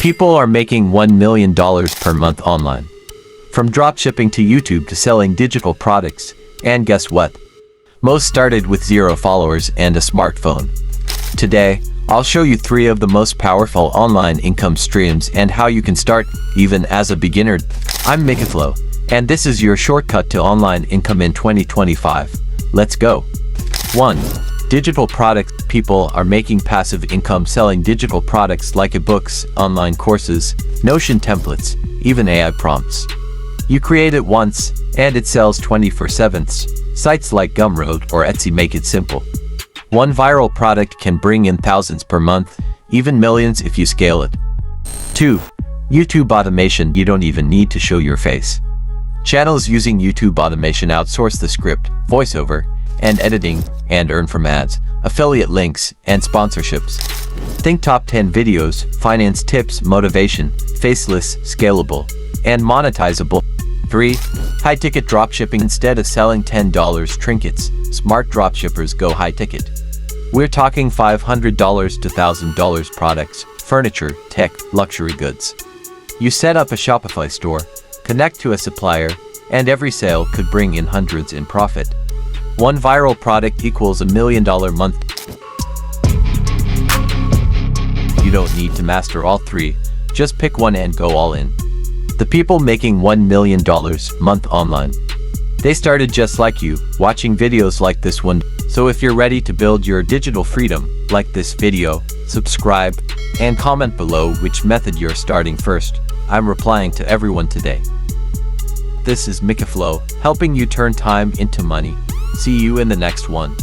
People are making $1 million per month online. From dropshipping to YouTube to selling digital products. And guess what? Most started with 0 followers and a smartphone. Today, I'll show you 3 of the most powerful online income streams and how you can start, even as a beginner. I'm Mikaflow, and this is your shortcut to online income in 2025. Let's go. 1. Digital products. People are making passive income selling digital products like ebooks, online courses, Notion templates, even AI prompts. You create it once, and it sells 24/7. Sites like Gumroad or Etsy make it simple. One viral product can bring in thousands per month, even millions if you scale it. 2. YouTube automation. You don't even need to show your face. Channels using YouTube automation outsource the script, voiceover, and editing, and earn from ads, affiliate links, and sponsorships. Think top 10 videos, finance tips, motivation, faceless, scalable, and monetizable. 3. High-ticket dropshipping. Instead of selling $10 trinkets, smart dropshippers go high-ticket. We're talking $500 to $1,000 products, furniture, tech, luxury goods. You set up a Shopify store, connect to a supplier, and every sale could bring in hundreds in profit. One viral product equals $1 million month. You don't need to master all 3, just pick one and go all in. The people making $1 million month online. They started just like you, watching videos like this one. So if you're ready to build your digital freedom, like this video, subscribe, and comment below which method you're starting first. I'm replying to everyone today. This is Mikaflow, helping you turn time into money. See you in the next one.